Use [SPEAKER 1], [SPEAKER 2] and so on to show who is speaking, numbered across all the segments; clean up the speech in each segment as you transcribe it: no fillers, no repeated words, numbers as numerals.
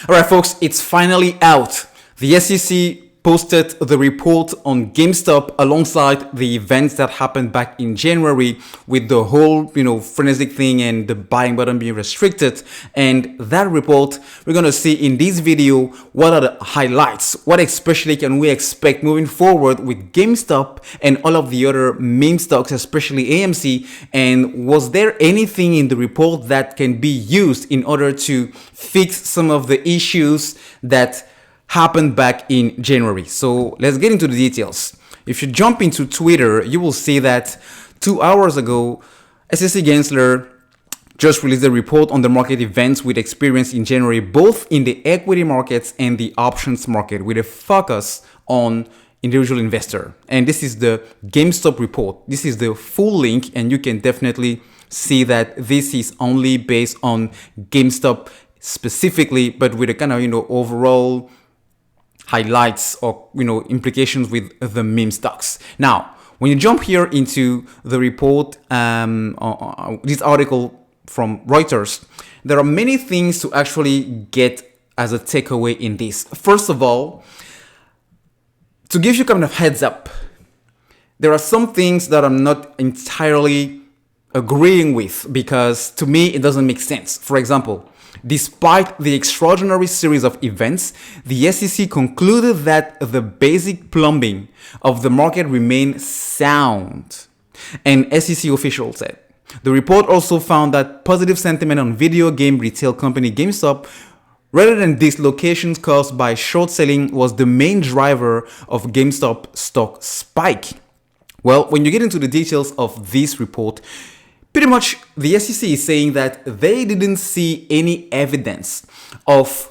[SPEAKER 1] All right, folks, it's finally out. The SEC posted the report on GameStop alongside the events that happened back in January with the whole, frenetic thing and the buying button being restricted. And that report, we're going to see in this video, what are the highlights? What especially can we expect moving forward with GameStop and all of the other meme stocks, especially AMC? And was there anything in the report that can be used in order to fix some of the issues that happened back in January? So let's get into the details. If you jump into Twitter, you will see that 2 hours ago, SEC Gamestop just released a report on the market events we experienced in January, both in the equity markets and the options market, with a focus on individual investor. And this is the GameStop report. This is the full link, and you can definitely see that this is only based on GameStop specifically, but with a kind of, overall highlights or implications with the meme stocks. Now, when you jump here into the report, this article from Reuters, there are many things to actually get as a takeaway in this. First of all, to give you kind of heads up, there are some things that I'm not entirely agreeing with because to me it doesn't make sense. For example, despite the extraordinary series of events, the SEC concluded that the basic plumbing of the market remained sound, an SEC official said. The report also found that positive sentiment on video game retail company GameStop, rather than dislocations caused by short selling, was the main driver of GameStop stock spike. Well, when you get into the details of this report, pretty much the SEC is saying that they didn't see any evidence of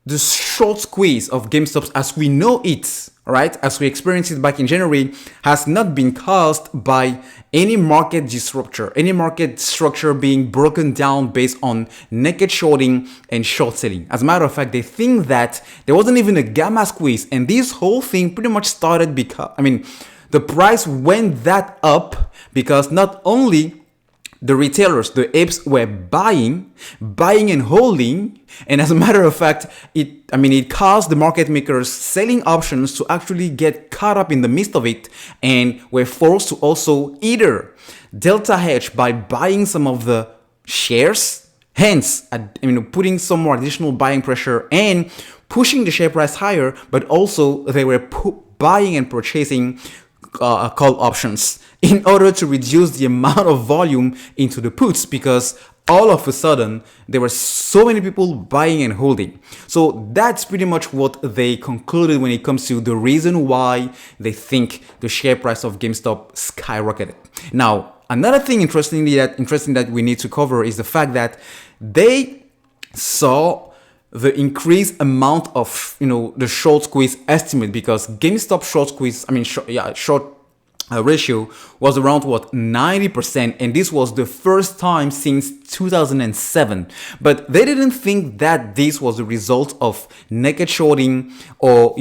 [SPEAKER 1] the short squeeze of GameStop as we know it, right? As we experienced it back in January, has not been caused by any market disruptor, any market structure being broken down based on naked shorting and short selling. As a matter of fact, they think that there wasn't even a gamma squeeze, and this whole thing pretty much started because, the price went that up because not only the retailers, the apes, were buying and holding, and as a matter of fact, it caused the market makers selling options to actually get caught up in the midst of it, and were forced to also either delta hedge by buying some of the shares, hence putting some more additional buying pressure and pushing the share price higher, but also they were buying and purchasing call options in order to reduce the amount of volume into the puts, because all of a sudden there were so many people buying and holding. So that's pretty much what they concluded when it comes to the reason why they think the share price of GameStop skyrocketed. Now, another thing interesting that we need to cover is the fact that they saw the increased amount of, the short squeeze estimate, because GameStop short squeeze, short ratio was around 90%, and this was the first time since 2007. But they didn't think that this was a result of naked shorting or,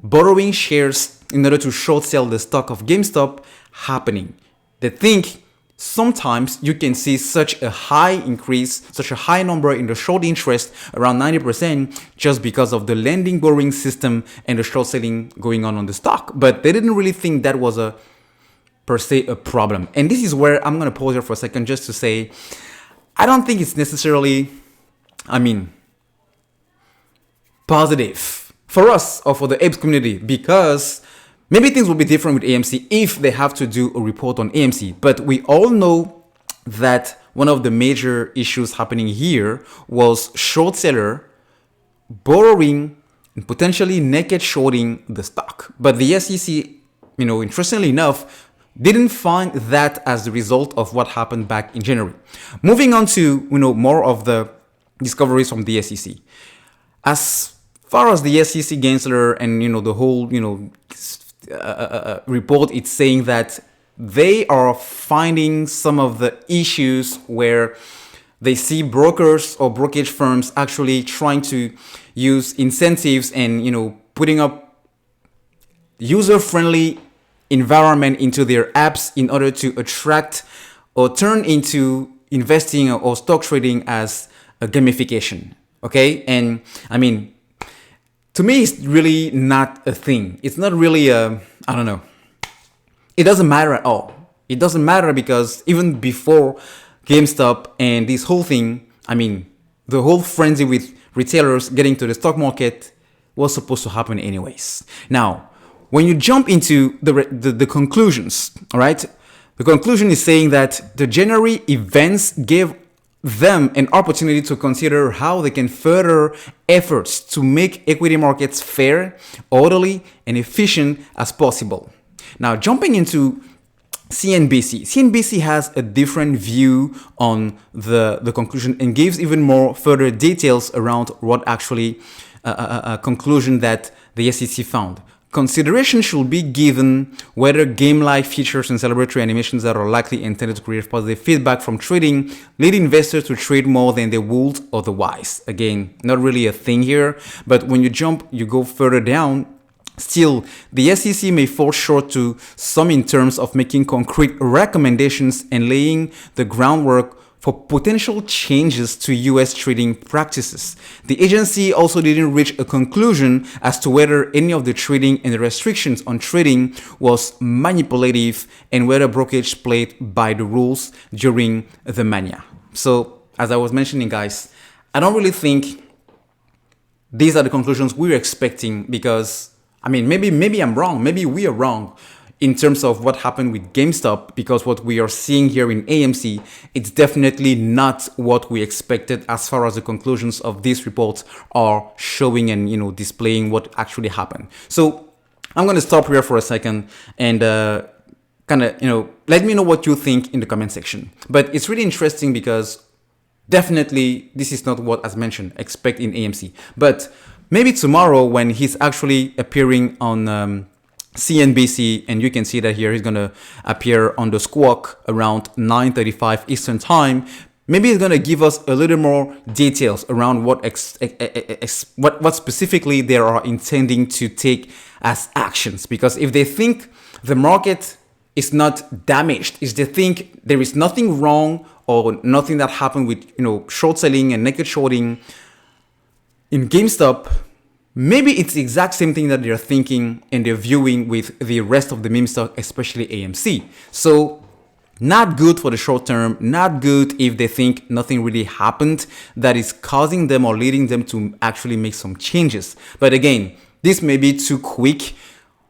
[SPEAKER 1] borrowing shares in order to short sell the stock of GameStop happening. They think sometimes you can see such a high increase, such a high number in the short interest, around 90%, just because of the lending borrowing system and the short selling going on the stock. But they didn't really think that was per se a problem. And this is where I'm going to pause here for a second just to say, I don't think it's necessarily, positive for us or for the apes community, because maybe things will be different with AMC if they have to do a report on AMC. But we all know that one of the major issues happening here was short seller borrowing and potentially naked shorting the stock. But the SEC, interestingly enough, didn't find that as the result of what happened back in January. Moving on to, more of the discoveries from the SEC. As far as the SEC Gamestop and, the whole, report, it's saying that they are finding some of the issues where they see brokers or brokerage firms actually trying to use incentives and, putting up user-friendly environment into their apps in order to attract or turn into investing or stock trading as a gamification. Okay. And I mean, to me, it's really not a thing. It's not really I don't know. It doesn't matter at all. It doesn't matter because even before GameStop and this whole thing, I mean, the whole frenzy with retailers getting to the stock market was supposed to happen anyways. Now, when you jump into the conclusions, all right, the conclusion is saying that the January events gave them an opportunity to consider how they can further efforts to make equity markets fair, orderly, and efficient as possible. Now, jumping into CNBC has a different view on the conclusion and gives even more further details around what actually a conclusion that the SEC found. Consideration should be given whether game-like features and celebratory animations that are likely intended to create positive feedback from trading lead investors to trade more than they would otherwise. Again, not really a thing here, but when you go further down, still, the SEC may fall short to some in terms of making concrete recommendations and laying the groundwork for potential changes to US trading practices. The agency also didn't reach a conclusion as to whether any of the trading and the restrictions on trading was manipulative and whether brokerage played by the rules during the mania. So, as I was mentioning, guys, I don't really think these are the conclusions we were expecting because, I mean, maybe I'm wrong. Maybe we are wrong in terms of what happened with GameStop, because what we are seeing here in AMC, it's definitely not what we expected as far as the conclusions of these reports are showing and, displaying what actually happened. So I'm going to stop here for a second and let me know what you think in the comment section. But it's really interesting because definitely this is not what, as mentioned, expect in AMC. But maybe tomorrow when he's actually appearing on CNBC, and you can see that here he's going to appear on the Squawk around 9:35 Eastern time. Maybe he's going to give us a little more details around what specifically they are intending to take as actions. Because if they think the market is not damaged, if they think there is nothing wrong or nothing that happened with short selling and naked shorting in GameStop, maybe it's the exact same thing that they're thinking and they're viewing with the rest of the meme stock, especially AMC. So not good for the short term, not good if they think nothing really happened that is causing them or leading them to actually make some changes. But again, this may be too quick,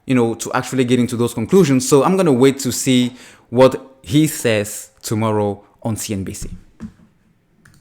[SPEAKER 1] to actually get into those conclusions. So I'm going to wait to see what he says tomorrow on CNBC.